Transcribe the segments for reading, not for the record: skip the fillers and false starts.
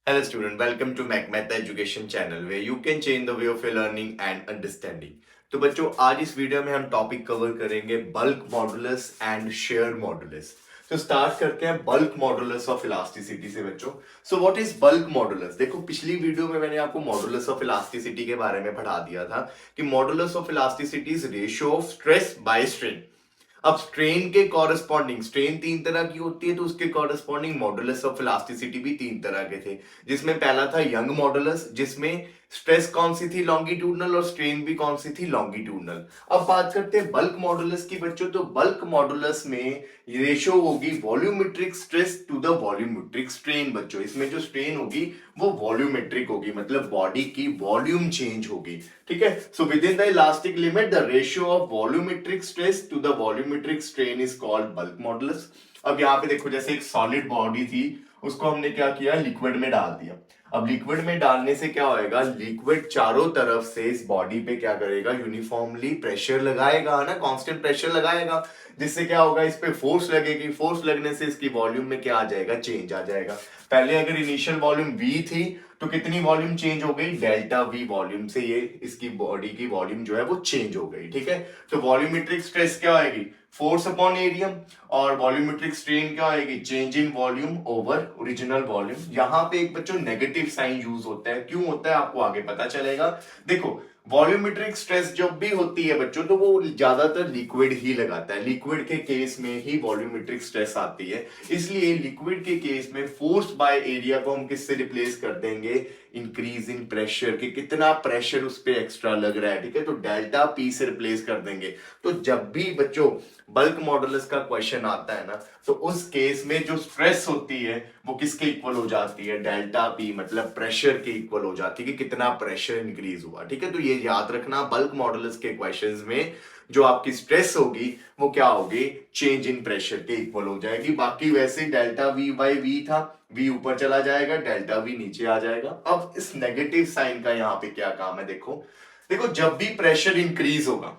Hello student, welcome to MacMath Education channel where you can change the way of your learning and understanding. तो बच्चों आज इस video में हम topic cover करेंगे bulk modulus and share modulus. तो start करते हैं बल्क मॉडुलस ऑफ इलास्टिसिटी से बच्चों। So what is bulk modulus? देखो पिछली वीडियो में मैंने आपको मॉडुलस ऑफ इलास्टिसिटी के बारे में पढ़ा दिया था कि modulus of elasticity is ratio of stress by strain. अब स्ट्रेन के कॉरेस्पॉन्डिंग, स्ट्रेन तीन तरह की होती है तो उसके कॉरेस्पॉन्डिंग मॉडुलस ऑफ इलास्टिसिटी भी तीन तरह के थे, जिसमें पहला था यंग मॉडुलस, जिसमें स्ट्रेस कौन सी थी, लॉन्गिट्यूडनल, और स्ट्रेन भी कौन सी थी, लॉन्गिट्यूडनल। अब बात करते हैं बल्क मॉडुलस की बच्चों। तो बल्क मॉडुलस में रेशो होगी volumetric stress to the volumetric strain बच्चों। इसमें जो स्ट्रेन होगी वो वॉल्यूमेट्रिक होगी, मतलब बॉडी की वॉल्यूम चेंज होगी। ठीक है, so within the elastic limit the ratio of volumetric stress to the volumetric strain is called bulk modulus. अब यहाँ पे देखो, जैसे एक सॉलिड बॉडी थी, उसको हमने क्या किया, लिक्विड में डाल दिया। अब लिक्विड में डालने से क्या होएगा, लिक्विड चारों तरफ से इस बॉडी पे क्या करेगा, यूनिफॉर्मली प्रेशर लगाएगा ना, कांस्टेंट प्रेशर लगाएगा, जिससे क्या होगा, इस पे फोर्स लगेगी। फोर्स लगने से इसकी वॉल्यूम में क्या आ जाएगा, चेंज आ जाएगा। पहले अगर इनिशियल वॉल्यूम V थी तो कितनी वॉल्यूम चेंज हो गई, डेल्टा V वॉल्यूम से ये इसकी बॉडी की वॉल्यूम जो है वो चेंज हो गई। ठीक है, तो वॉल्यूमेट्रिक स्ट्रेस क्या आएगी, फोर्स अपॉन एरिया, और वॉल्यूमेट्रिक स्ट्रेन क्या आएगी, change in volume over original volume. यहां पे एक बच्चों नेगेटिव साइन यूज होता है, क्यों होता है आपको आगे पता चलेगा। देखो वॉल्यूमेट्रिक स्ट्रेस जब भी होती है बच्चों तो वो ज्यादातर लिक्विड ही लगाता है, लिक्विड के केस में ही वॉल्यूमेट्रिक स्ट्रेस आती है। इसलिए लिक्विड के केस में फोर्स बाय एरिया को हम किससे रिप्लेस कर देंगे, इंक्रीज इन प्रेशर, कि कितना प्रेशर उस पर एक्स्ट्रा लग रहा है। ठीक है, तो डेल्टा पी से रिप्लेस कर देंगे। तो जब भी बच्चों बल्क मॉडुलस का क्वेश्चन आता है ना, तो उस केस में जो स्ट्रेस होती है वो किसके इक्वल हो जाती है, डेल्टा पी, मतलब प्रेशर के इक्वल हो जाती है कि कितना प्रेशर इंक्रीज हुआ। ठीक है, तो ये याद रखना, बल्क मॉडुलस के क्वेश्चंस में जो आपकी स्ट्रेस होगी वो क्या होगी, चेंज इन प्रेशर के इक्वल हो जाएगी। बाकी वैसे डेल्टा वी बाई वी था, वी ऊपर चला जाएगा, डेल्टा वी नीचे आ जाएगा। अब इस नेगेटिव साइन का यहाँ पे क्या काम है, देखो देखो जब भी प्रेशर इंक्रीज होगा,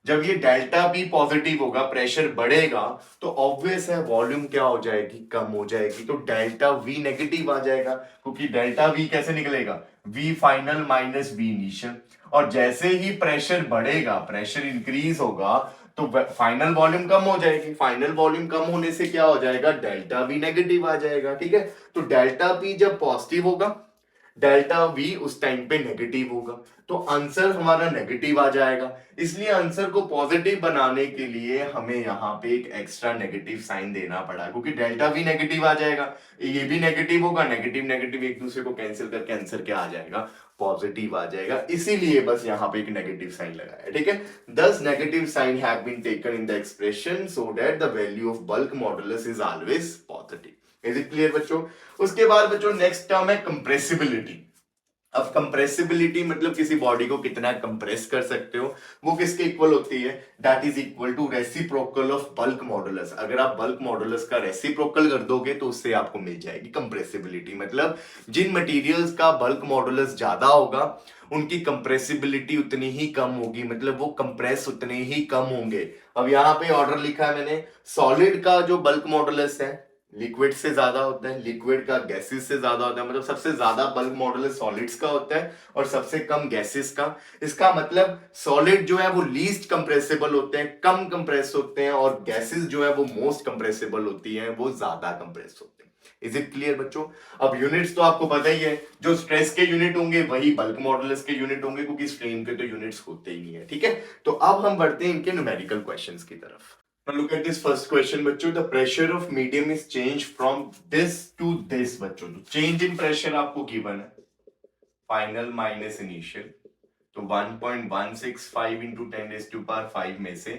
जब ये डेल्टा बी पॉजिटिव होगा, प्रेशर बढ़ेगा, तो ऑब्वियस है वॉल्यूम क्या हो जाएगी, कम हो जाएगी, तो डेल्टा वी नेगेटिव आ जाएगा। क्योंकि डेल्टा वी कैसे निकलेगा, v final minus v initial. और जैसे ही प्रेशर बढ़ेगा, प्रेशर इंक्रीज होगा, तो फाइनल वॉल्यूम कम हो जाएगी। फाइनल वॉल्यूम कम होने से क्या हो जाएगा, डेल्टा वी नेगेटिव आ जाएगा। ठीक है, तो डेल्टा पी जब पॉजिटिव होगा, डेल्टा वी उस टाइम पे नेगेटिव होगा, तो आंसर हमारा नेगेटिव आ जाएगा। इसलिए आंसर को पॉजिटिव बनाने के लिए हमें यहाँ पे एक एक्स्ट्रा नेगेटिव साइन देना पड़ा, क्योंकि डेल्टा वी नेगेटिव आ जाएगा, ये भी नेगेटिव होगा, नेगेटिव नेगेटिव एक दूसरे को कैंसिल करके आंसर क्या आ जाएगा, पॉजिटिव आ जाएगा। इसीलिए बस यहाँ पे एक नेगेटिव साइन लगाया। ठीक है, thus negative sign have been taken in the expression so that the value of bulk modulus is always positive. Is it clear बच्चों? उसके बाद बच्चों नेक्स्ट टर्म है कंप्रेसिबिलिटी। अब कंप्रेसिबिलिटी मतलब किसी बॉडी को कितना कंप्रेस कर सकते हो, वो किसके इक्वल होती है, that is equal to reciprocal of bulk modulus. अगर आप बल्क मॉडुलस का रेसिप्रोकल कर दोगे तो उससे आपको मिल जाएगी कंप्रेसिबिलिटी। मतलब जिन मटेरियल्स का बल्क मॉडुलस ज्यादा होगा उनकी कंप्रेसिबिलिटी उतनी ही कम होगी, मतलब वो कंप्रेस उतने ही कम होंगे। अब यहाँ पे ऑर्डर लिखा है मैंने, सॉलिड का जो बल्क मॉडुलस है लिक्विड से ज्यादा होता है, लिक्विड का गैसेस से ज्यादा होता है, मतलब सबसे ज्यादा बल्क मॉडुलस सॉलिड्स का होता है और सबसे कम गैसेस का। इसका मतलब सॉलिड जो है वो लीस्ट कंप्रेसिबल होते हैं, कम कंप्रेस होते हैं, और गैसेस जो है वो मोस्ट कंप्रेसिबल होती हैं, वो ज्यादा कंप्रेस होते हैं। इज इट क्लियर बच्चों? अब यूनिट्स तो आपको पता ही है, जो स्ट्रेस के यूनिट होंगे वही बल्क मॉडुलस के यूनिट होंगे, क्योंकि स्ट्रेन के तो यूनिट्स होते ही नहीं है। ठीक है, तो अब हम बढ़ते हैं इनके न्यूमेरिकल क्वेश्चंस की तरफ। Now look at this first question बच्चों, the pressure of medium is changed from this to this बच्चों। तो change in pressure आपको given है, final minus initial, तो 1.165 into 10 raised to power 5 में से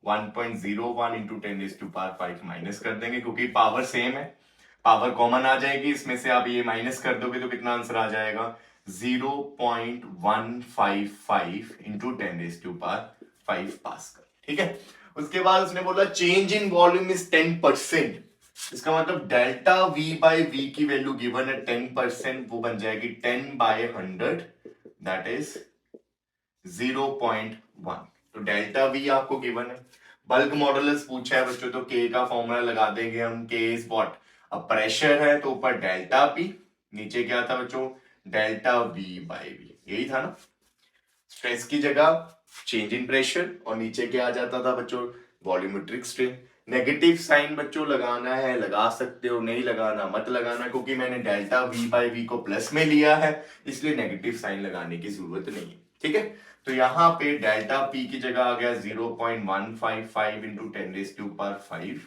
1.01 into 10 raised to power 5 minus कर देंगे, क्योंकि पावर सेम है, पावर कॉमन आ जाएगी, इसमें से आप ये माइनस कर दोगे तो कितना आंसर आ जाएगा, 0.155 into 10 raised to power 5 pascal. ठीक है, उसके बाद उसने बोला चेंज इन वॉल्यूम इज 10%। इसका मतलब डेल्टा वी बाई वी की वैल्यू गिवन है 10%, वो बन जाएगी 10/100, दैट इज 0.1। तो डेल्टा वी आपको गिवन है, बल्क मॉडुलस पूछा है बच्चों, तो के का फॉर्मूला लगा देंगे हम, के इज व्हाट, अब प्रेशर है तो ऊपर डेल्टा पी, नीचे क्या था बच्चों, डेल्टा वी बाई वी, यही था ना। स्ट्रेस की जगह चेंज इन प्रेशर और नीचे क्या आ जाता था बच्चों, वॉल्यूमेट्रिक स्ट्रेन। नेगेटिव साइन बच्चों लगाना है लगा सकते हो, नहीं लगाना मत लगाना, क्योंकि मैंने डेल्टा वी बाई वी को प्लस में लिया है, इसलिए नेगेटिव साइन लगाने की जरूरत नहीं है, ठीक है। तो यहाँ पे डेल्टा पी की जगह आ गया 0.155 इंटू 10⁵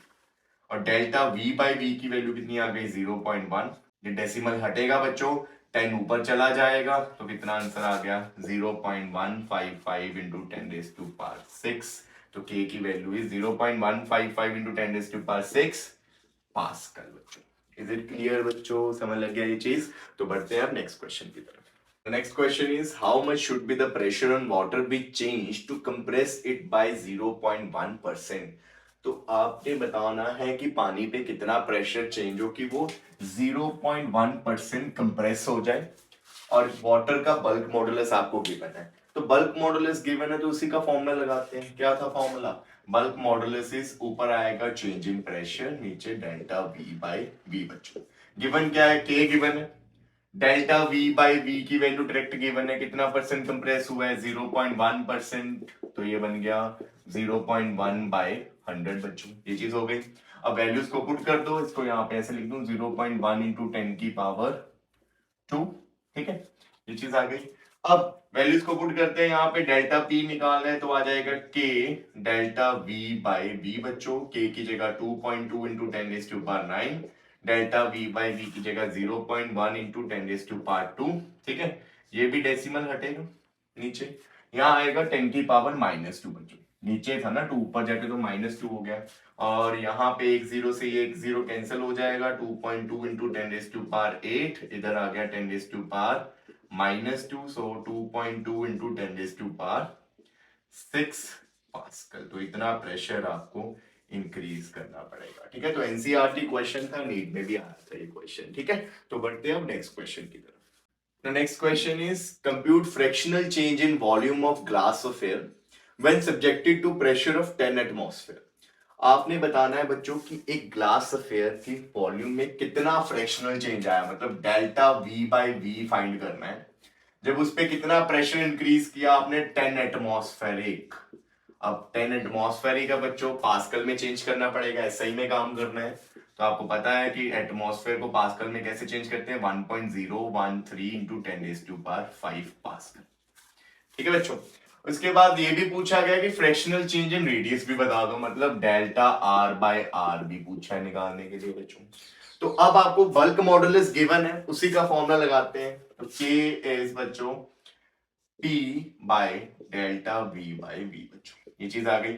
और डेल्टा वी बाई वी की वैल्यू कितनी आ गई, 0.1। ये डेसिमल हटेगा बच्चों, 10 ऊपर चला जाएगा, तो कितना आंसर आ गया, 0.155 इंटू 10⁶। तो के की वैल्यू इज 0.155 इंटू 10⁶ पास्कल बच्चों। इज इट क्लियर बच्चों, समझ लग गया ये चीज। तो बढ़ते हैं अब नेक्स्ट क्वेश्चन की तरफ। The next question is how much should be the pressure on water be changed to compress it by 0.1%। तो आपने बताना है कि पानी पे कितना प्रेशर चेंज हो कि वो 0.1% कंप्रेस हो जाए, और वाटर का बल्क मॉडुलस आपको गिवन है। तो बल्क मॉडुलस गिवन है तो उसी का फॉर्मूला लगाते हैं। क्या था फॉर्मूला, बल्क मॉडुलस इज ऊपर आएगा चेंज इन प्रेशर, नीचे डेल्टा वी बाई वी बच्चों। गिवन क्या है, के गिवन है, डेल्टा वी बाई वी की वैल्यू डायरेक्ट गिवन है, कितना परसेंट कंप्रेस हुआ है, 0.1%, तो ये बन गया 0.1 बाय 100 बच्चों, ये चीज हो गई। अब वैल्यूज को पुट कर दो, इसको यहाँ पे ऐसे लिख दूं 0.1 इंटू 10⁻², ठीक है, ये चीज आ गई। अब वैल्यूज को पुट करते हैं, यहाँ पे डेल्टा पी निकालना है तो आ जाएगा के डेल्टा वी बाई वी बच्चों, के की जगह 2.2 into 10⁹, delta v by v की जगह 0.1 इंटू 10⁻², ठीक है। ये भी डेसिमल हटेगा नीचे, यहाँ आएगा 10⁻⁻² बच्चों, नीचे था ना 2 ऊपर जाके तो -2 हो गया, और यहाँ पे एक जीरो से एक जीरो कैंसिल हो जाएगा, 2.2 इंटू 10⁸, इधर आ गया 10⁻⁻², सो 2.2 इंटू 10⁻⁶ पास्कल। तो इतना प्रेशर आपको इंक्रीज करना पड़ेगा, ठीक है। तो एनसीईआरटी क्वेश्चन था, नीट में भी आया था ये क्वेश्चन, ठीक है। तो बढ़ते हैं अब नेक्स्ट क्वेश्चन की तरफ। The next question is compute fractional change in volume of glass of air when subjected to pressure of 10 atmosphere। आपने बताना है बच्चों कि एक ग्लास अफेयर की वॉल्यूम में कितना फ्रैक्शनल चेंज आया, मतलब delta v by v find करना है जब उस पे कितना प्रेशर इंक्रीज किया आपने, 10 एटमॉस्फेरिक। अब 10 एटमॉस्फेरिक का बच्चों पास्कल में चेंज करना पड़ेगा, SI में काम करना है। तो आपको पता है कि एटमॉस्फेयर को पास्कल में कैसे चेंज करते हैं, 1.013 इंटू 10⁵ पास्कल, ठीक है बच्चों। उसके बाद ये भी पूछा गया कि फ्रैक्शनल चेंज इन रेडियस भी बता दो, मतलब डेल्टा आर बाय आर भी पूछा है निकालने के लिए बच्चों। तो अब आपको बल्क मॉडुलस गिवन है, उसी का फॉर्मूला लगाते हैं। तो के इज बच्चों P by delta v by v बच्चों, ये चीज आ गई।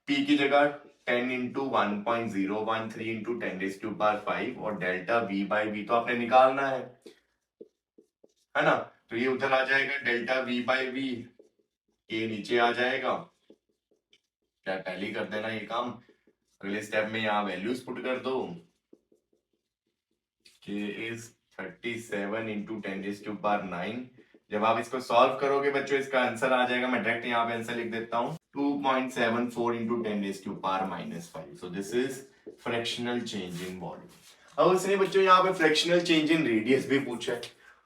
P की जगह 10 इंटू 1.013 इंटू 10⁵ और डेल्टा वी बाई वी तो आपने निकालना है ना। तो ये उधर आ जाएगा डेल्टा वी बाई वी, ये नीचे आ जाएगा, क्या पहले ही कर देना ये काम। अगले स्टेप में यहाँ वैल्यूज पुट कर दो, k इज 37 इंटू 10⁹9। जब आप इसको सॉल्व करोगे बच्चों इसका आंसर आ जाएगा, मैं डायरेक्ट यहाँ पे आंसर लिख देता हूँ, 2.74 into 10⁻⁻5। So this is fractional change in volume. अब उसने बच्चों यहाँ पे फ्रैक्शनल चेंज इन रेडियस भी पूछा है।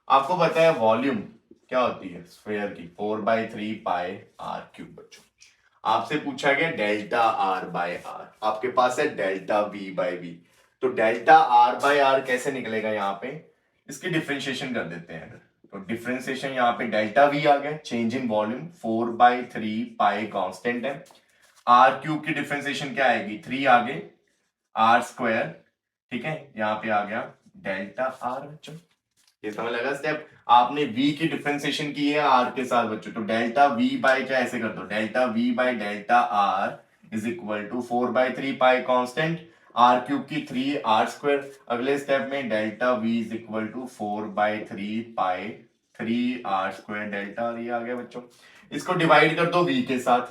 आपको पता है वॉल्यूम क्या होती है स्फीयर की, 4/3 पाई आर क्यूब बच्चों। आपसे पूछा गया डेल्टा आर बाय आर, आपके पास है डेल्टा वी बाय वी। तो डेल्टा आर बाय आर कैसे निकलेगा, यहाँ पे इसकी डिफरेंशिएशन कर देते हैं। तो डिफरेंशिएशन यहाँ पे डेल्टा वी आ गया, change in volume 4/3 pi constant है, आर क्यूब की डिफरेंशिएशन क्या आएगी, 3 आगे आर स्क्वायर, ठीक है। यहाँ पे आ गया डेल्टा आर बच्चों, ये समझ लगा स्टेप। आपने v की डिफरेंशिएशन की है r के साथ बच्चों, तो डेल्टा v बाय क्या ऐसे कर दो, delta v by delta r is equal to 4/3 pi constant, r cube की 3 r स्क्वायर। अगले स्टेप में delta v is equal to 4/3 pi 3 r square delta, ये आ गया बच्चों। इसको डिवाइड कर दो v के साथ,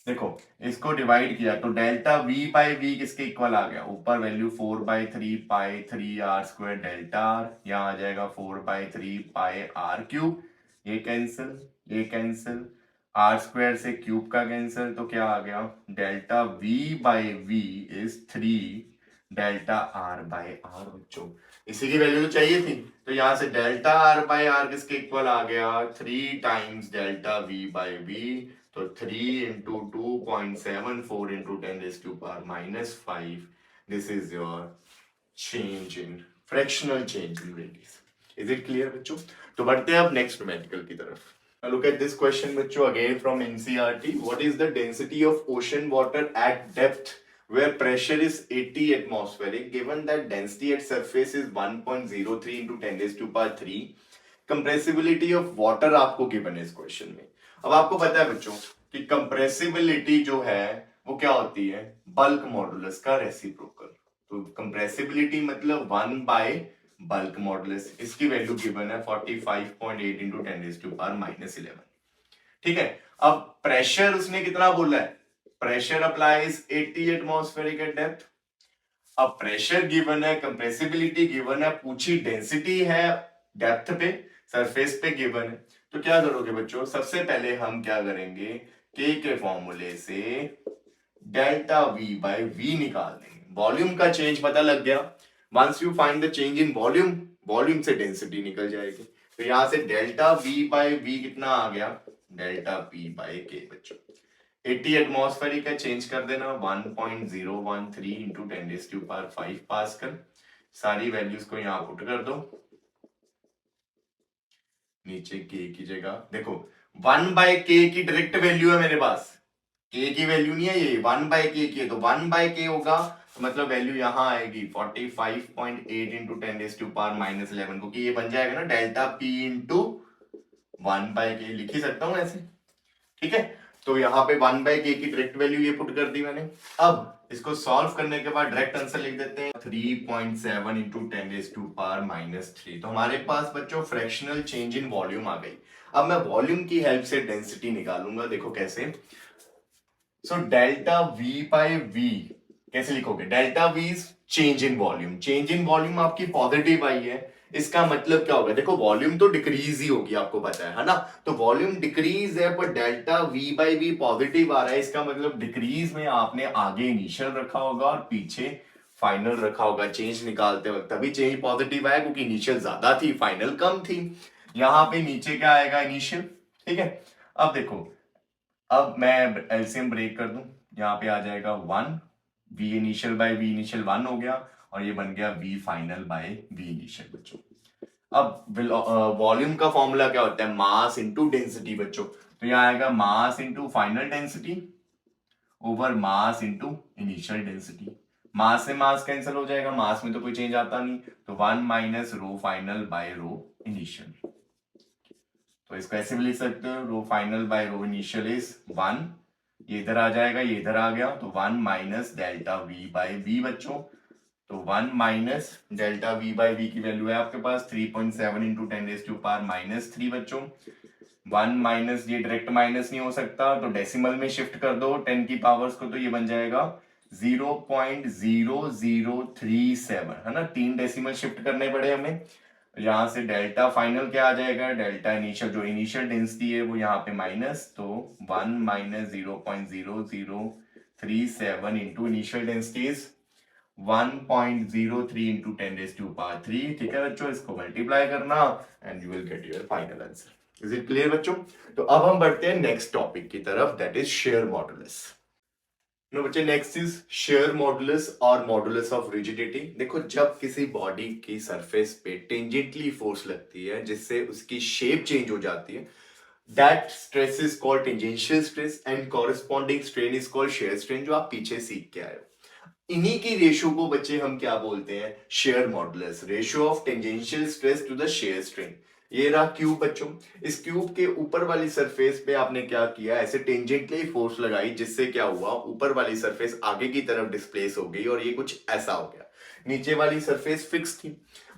देखो इसको डिवाइड किया तो डेल्टा v बाई वी किसके इक्वल आ गया, ऊपर value 4/3 pi 3 r square delta r, यहाँ आ जाएगा 4/3 पाई r क्यूब, ये कैंसिल r स्क्वायर से क्यूब का कैंसिल, तो क्या आ गया delta v by v is 3 delta r by r बच्चों। इसी की वैल्यू तो चाहिए थी, तो यहां से डेल्टा आर बाय आर किसके इक्वल आ गया, 3 times delta we by v. तो 3 into 2.74 into 10⁻⁻⁵ this is your change in fractional change in radius. Is it clear बच्चों? तो बढ़ते हैं अब नेक्स्ट न्यूमेरिकल की तरफ। Now look at this question, बच्चों, again from NCERT. What is the density of ocean water at depth where pressure is 80 atmospheric, given that density at surface is 1.03 into 10⁻³ compressibility of water आपको given है इस question में। अब आपको पता है बच्चों कि कंप्रेसिबिलिटी जो है वो क्या होती है, बल्क मॉडुलस का रेसिप्रोकल। तो कंप्रेसिबिलिटी मतलब 1 बाय बल्क मॉडुलस, इसकी वैल्यू गिवन है 45.8 into 10⁻⁻11। ठीक है। अब प्रेशर उसने कितना बोला है, pressure applies 80 atmospheric eight depth. अब प्रेशर गिवन है, कंप्रेसिबिलिटी गिवन है, पूछी डेंसिटी है डेप्थ पे, सरफेस पे गिवन है। तो क्या करोगे बच्चों, सबसे पहले हम क्या करेंगे, के फॉर्मूले से डेल्टा वी बाय वी निकाल देंगे। वॉल्यूम का चेंज पता लग गया, once you find the change in volume, volume से डेंसिटी निकल जाएगी। तो यहां से डेल्टा वी बाय वी कितना आ गया, डेल्टा पी बाय के बच्चों। 80 एटमॉस्फेरिक का चेंज कर देना, 1.013 इंटू 10⁵ पास्कल। सारी वैल्यूज को यहां पुट कर दो, नीचे के की जगह देखो 1 बाय के की डायरेक्ट वैल्यू है मेरे पास, के की वैल्यू नहीं है, ये 1 बाय के की है। तो 1 बाय के होगा तो मतलब वैल्यू यहां आएगी 45.8 इंटू 10⁻⁻11, क्योंकि ये बन जाएगा ना डेल्टा पी इंटू 1 बाय के, लिख ही सकता हूं ऐसे। ठीक है, तो यहाँ पे 1 बाय के की डायरेक्ट वैल्यू ये पुट कर दी मैंने। अब इसको सॉल्व करने के बाद डायरेक्ट आंसर लिख देते हैं 3.7 इंटू 10⁻⁻3। तो हमारे पास बच्चों फ्रैक्शनल चेंज इन वॉल्यूम आ गई। अब मैं वॉल्यूम की हेल्प से डेंसिटी निकालूंगा, देखो कैसे। So delta we by v कैसे लिखोगे, delta v is change in volume, change in volume आपकी पॉजिटिव आई है, इसका मतलब क्या होगा, देखो वॉल्यूम तो डिक्रीज ही होगी आपको पता है ना। तो वॉल्यूम डिक्रीज है पर delta we by V positive आ रहा है, इसका मतलब डिक्रीज में आपने आगे इनिशियल रखा होगा और पीछे फाइनल रखा होगा चेंज निकालते वक्त, तभी चेंज पॉजिटिव आया क्योंकि इनिशियल ज्यादा थी फाइनल कम थी। यहां पे नीचे क्या आएगा, इनिशियल। ठीक है, अब देखो, अब मैं एलसीएम ब्रेक कर दूं, यहाँ पे आ जाएगा 1, v initial by v initial 1 हो गया, और ये बन गया v final by v initial बच्चों। अब वॉल्यूम का फॉर्मूला क्या होता है, मास इनटू डेंसिटी बच्चों। तो यहाँ आएगा mass into final density over mass into initial density. Mass से मास कैंसिल हो जाएगा, मास में तो कोई चेंज आता नहीं, तो 1 minus rho final by rho initial. तो इसको ऐसे भी लिख सकते हो, rho final by rho initial is 1, ये इधर आ जाएगा, ये इधर आ गया, तो 1 माइनस डेल्टा वी बाय वी बच्चों। तो 1 माइनस डेल्टा वी बाय वी की वैल्यू है आपके पास 3.7 इंटू 10⁻⁻³ बच्चों। 1 माइनस, ये डायरेक्ट माइनस नहीं हो सकता तो डेसिमल में शिफ्ट कर दो 10 की पावर्स को, तो ये बन जाएगा 0.0037, है ना, 3 डेसिमल शिफ्ट करने पड़े हमें। यहां से डेल्टा फाइनल क्या आ जाएगा, डेल्टा इनिशियल, जो इनिशियल डेंसिटी है वो यहाँ पे माइनस, तो 1 minus 0.0037 into initial density is 1.03 into 10⁻³ ठीक है बच्चों, इसको मल्टीप्लाई करना and you will get your final answer. Is it clear बच्चों? तो अब हम बढ़ते हैं नेक्स्ट टॉपिक की तरफ, that is shear modulus. No बच्चे, नेक्स्ट इज शेयर मॉडुलस और मॉडुलस ऑफ रिजिडिटी। देखो, जब किसी बॉडी की सरफेस पे टेंजेंटली फोर्स लगती है जिससे उसकी शेप चेंज हो जाती है, that stress is called tangential stress and corresponding strain is called shear strain, जो आप पीछे सीख के आए हो। इन्हीं की रेशियो को बच्चे हम क्या बोलते हैं, shear modulus, ratio of tangential stress to the shear strain. ये रहा क्यूब बच्चों, इस क्यूब के ऊपर वाली सरफेस पे आपने क्या किया, ऐसे टेंजेंटली फोर्स लगाई जिससे क्या हुआ, ऊपर वाली सरफेस आगे की तरफ डिस्प्लेस हो गई और ये कुछ ऐसा हो गया। नीचे वाली सरफेस फिक्स थी।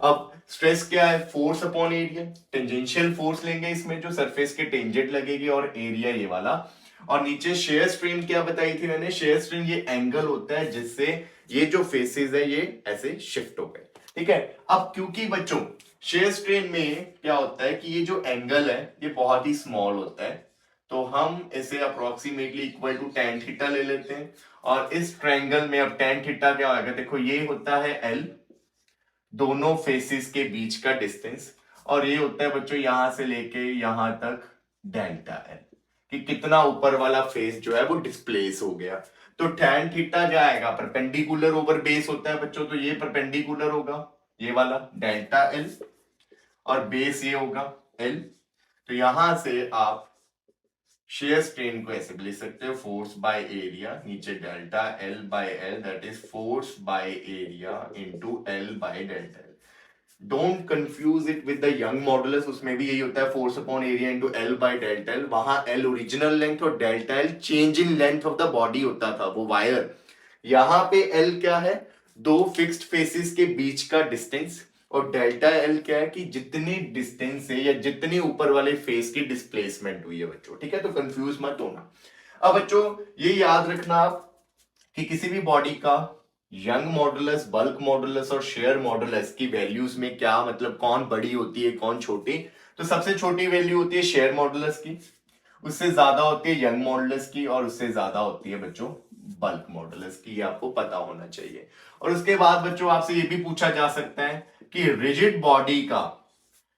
अब स्ट्रेस क्या है, force upon area, tangential force लेंगे इसमें जो सरफेस के टेंजेंट लगेगी और एरिया ये वाला, और नीचे शेयर स्ट्रेन क्या बताई थी मैंने, शेयर स्ट्रेन ये एंगल होता है जिससे ये जो फेसेस है ये ऐसे शिफ्ट हो गए। ठीक है, अब क्योंकि बच्चों शेयर स्ट्रेन में क्या होता है कि ये जो एंगल है ये बहुत ही स्मॉल होता है, तो हम इसे approximately equal to tan theta ले लेते हैं। और इस ट्रायंगल में अब tan थीटा क्या होगा, देखो ये होता है L, दोनों फेसिस के बीच का डिस्टेंस, और ये होता है बच्चों यहां से लेके यहां तक डेल्टा एल, कि कितना ऊपर वाला फेस जो है वो डिस्प्लेस हो गया। तो tan थीटा जाएगा परपेंडिकुलर ओवर बेस होता है बच्चों, तो ये परपेंडिकुलर होगा ये वाला डेल्टा एल, और बेस ये होगा एल। तो यहां से आप शेयर स्ट्रेन को ऐसे भी लिख सकते हो, फोर्स बाय एरिया, नीचे delta L by L, that is force by area into L by delta L. Don't confuse it with the young modulus, उसमें भी यही होता है force upon area into L by delta L. वहां L original length और delta L change in length of the body होता था, वो वायर। यहां पे एल क्या है, दो फिक्स्ड फेसिस के बीच का डिस्टेंस, और डेल्टा एल क्या है कि जितनी डिस्टेंस से या जितनी ऊपर वाले फेस की डिस्प्लेसमेंट हुई है बच्चों, ठीक है। तो कंफ्यूज मत होना। अब बच्चों ये याद रखना आप कि किसी भी बॉडी का यंग मॉडुलस, बल्क मॉडुलस और शेयर मॉडुलस की वैल्यूज में क्या मतलब कौन बड़ी होती है कौन छोटी। तो सबसे छोटी वैल्यू होती है शेयर मॉडुलस की, उससे ज्यादा होती है यंग मॉडुलस की, और उससे ज्यादा होती है बच्चों बल्क मॉडुलस की। ये आपको पता होना चाहिए। और उसके बाद बच्चों आपसे ये भी पूछा जा सकता है कि रिजिड बॉडी का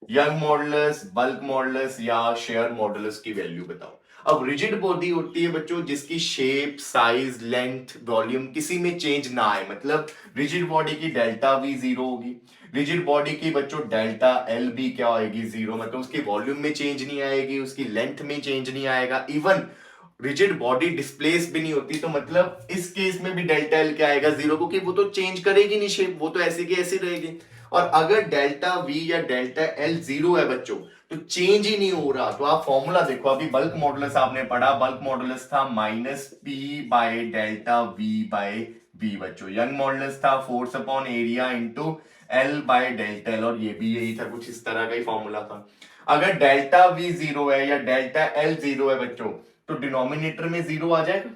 यंग मॉडुलस, बल्क मॉडुलस या शेयर मॉडुलस की वैल्यू बताओ। अब रिजिड बॉडी होती है बच्चों जिसकी शेप, साइज, लेंथ, वॉल्यूम किसी में चेंज ना आए, मतलब रिजिड बॉडी की डेल्टा वी जीरो होगी। रिजिड बॉडी की बच्चों डेल्टा एल भी क्या होगी, जीरो, मतलब उसकी वॉल्यूम में चेंज नहीं आएगी, उसकी लेंथ में चेंज नहीं आएगा, इवन रिजिड बॉडी डिस्प्लेस भी नहीं होती। तो मतलब इस केस में भी डेल्टा एल क्या आएगा, जीरो, क्योंकि वो तो चेंज करेगी नहीं शेप, वो तो ऐसी की ऐसी रहेगी। और अगर डेल्टा वी या डेल्टा एल जीरो है बच्चों, तो चेंज ही नहीं हो रहा, तो आप फॉर्मूला देखो, अभी बल्क मॉडुलस आपने पढ़ा, बल्क मॉडुलस था minus P by delta we by we बच्चों। यंग मॉडुलस था force upon area into L by delta L, और ये भी यही था, कुछ इस तरह का ही फॉर्मूला था। अगर डेल्टा वी जीरो है या डेल्टा एल जीरो है बच्चों, तो डिनोमिनेटर में जीरो आ जाएगा,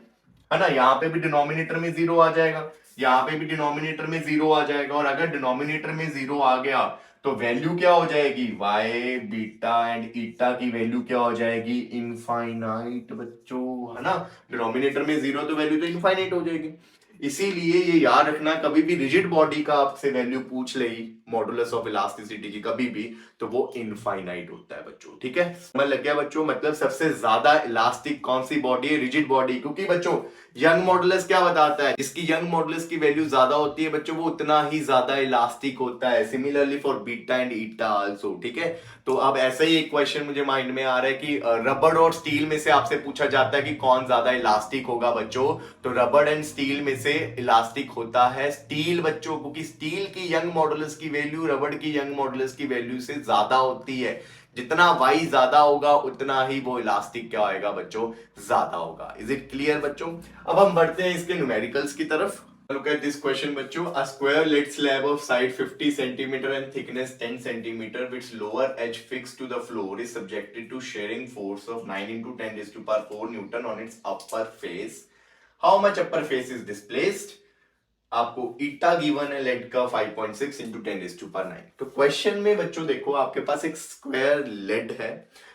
है ना। यहां पे भी डिनोमिनेटर में जीरो आ जाएगा, यहां पे भी डिनोमिनेटर में जीरो आ जाएगा, और अगर डिनोमिनेटर में जीरो आ गया तो वैल्यू क्या हो जाएगी, वाई, बीटा एंड ईटा की वैल्यू क्या हो जाएगी, इनफाइनाइट बच्चों, है ना। डिनोमिनेटर में जीरो तो वैल्यू तो इनफाइनाइट हो जाएगी। इसीलिए ये याद रखना, कभी भी रिजिड बॉडी का आपसे वैल्यू पूछ ले मॉडुलस ऑफ इलास्टिसिटी की कभी भी, तो वो इनफाइनाइट होता है बच्चों, ठीक है। समझ लग गया बच्चों, मतलब सबसे ज्यादा इलास्टिक कौन सी बॉडी है, रिजिड बॉडी। क्योंकि बच्चों यंग मॉडुलस क्या बताता है, जिसकी यंग मॉडुलस की वैल्यू ज्यादा होती है बच्चों, वो उतना ही ज्यादा इलास्टिक होता है। Similarly for beta and eta also, ठीक है। तो अब ऐसा ही एक क्वेश्चन मुझे माइंड में आ रहा है कि रबड़ और स्टील में से आपसे पूछा जाता है कि कौन ज्यादा इलास्टिक होगा बच्चों। तो रबड़ एंड स्टील में से इलास्टिक होता है स्टील बच्चों, क्योंकि स्टील की यंग मॉडुलस की वैल्यू रबड़ की यंग मॉडुलस की वैल्यू से ज्यादा होती है। जितना वाई ज्यादा होगा उतना ही वो इलास्टिक क्या होगा बच्चों, ज्यादा होगा। इज इट क्लियर बच्चों। अब हम बढ़ते हैं इसके न्यूमेरिकल्स की तरफ। Look at this question बच्चों, a square lead slab of side 50 centimeter and thickness 10 centimeter with its lower edge fixed to the floor is subjected to shearing force of 9 into 10 raised to power 4 Newton on its upper face. How much upper face is displaced? आपको ईटा given है lead का 5.6 into 10 raise to power 9। तो question में बच्चों देखो आपके पास एक square lead है,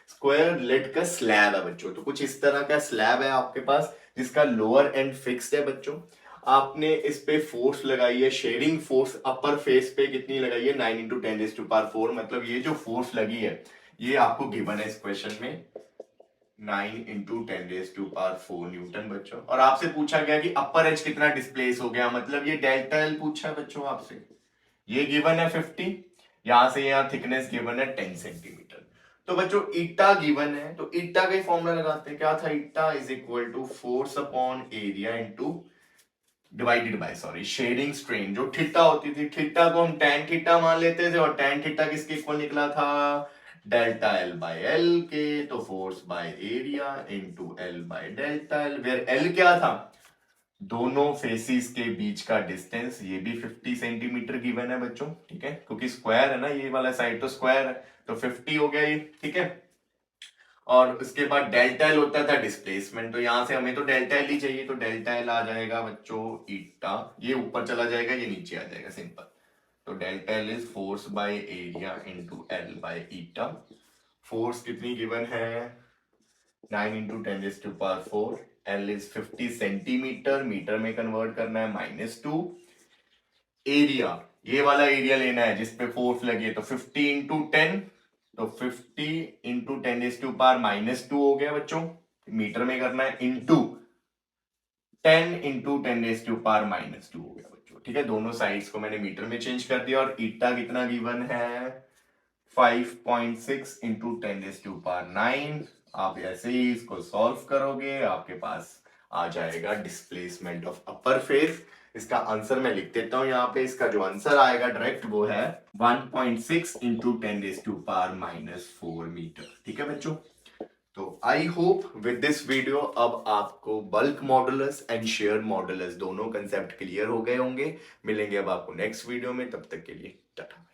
स्क्वायर लेड का स्लैब है बच्चों। तो कुछ इस तरह का स्लैब है आपके पास जिसका लोअर एंड फिक्स्ड है बच्चों। आपने इस पे फोर्स लगाई है, शेयरिंग फोर्स अपर फेस पे कितनी लगाई है, 9 इंटू 10 रेज़ टू पावर 4। मतलब ये जो फोर्स लगी है ये आपको गिवन है इस क्वेश्चन में, 9 into 10 raise to power 4 newton बच्चों। और आपसे पूछा गया कि अपर एज कितना डिस्प्लेस हो गया, मतलब ये डेल्टा एल पूछा है बच्चों आपसे। ये गिवन है 50, यहां से यहां थिकनेस गिवन है 10 सेंटीमीटर। तो बच्चों ईटा गिवन है, तो ईटा का फॉर्मूला लगाते हैं, क्या था, eta is equal to force upon area into divided by sorry shearing strain. जो थीटा होती थी, थीटा को हम tan थीटा मान लेते थे, और tan थीटा किसके इक्वल निकला था, डेल्टा एल बाय एल के। तो force by area into L by delta L, where L क्या था, दोनों फेसिस के बीच का डिस्टेंस, ये भी 50 सेंटीमीटर गिवन है बच्चों, ठीक है, क्योंकि स्क्वायर है ना, ये वाला साइड तो स्क्वायर है, तो 50 हो गया ये, ठीक है। और उसके बाद डेल्टा एल होता था डिस्प्लेसमेंट, तो यहां से हमें तो डेल्टा एल ही चाहिए, तो डेल्टा एल आ जाएगा बच्चों ईटा, ये ऊपर चला जाएगा ये नीचे आ जाएगा, सिंपल। तो delta L is force by area into L by eta. Force कितनी गिवन है, 9 into 10 raise to power 4, L is 50 centimetre, metre में कन्वर्ट करना है -2। एरिया ये वाला एरिया लेना है जिसपे फोर्स लगे, तो 50 इंटू 10, तो 50 इंटू 10⁻⁻2 हो गया बच्चों, मीटर में करना है, इंटू 10 इंटू 10⁻⁻2 हो गया बच्चों। ठीक है, दोनों साइड्स को मैंने मीटर में चेंज कर दिया। और ईटा कितना गिवन है, 5.6 इंटू 10⁻9। आप ऐसे ही इसको सॉल्व करोगे, आपके पास आ जाएगा डिस्प्लेसमेंट ऑफ अपर फेस। इसका आंसर मैं लिख देता हूं यहाँ पे। इसका जो आंसर आएगा डायरेक्ट वो है 1.6 इंटू 10⁻⁻4 मीटर। ठीक है बच्चों, तो I hope with this video अब आपको bulk modulus and share modulus दोनों कंसेप्ट क्लियर हो गए होंगे। मिलेंगे अब आपको नेक्स्ट वीडियो में, तब तक के लिए टाटा।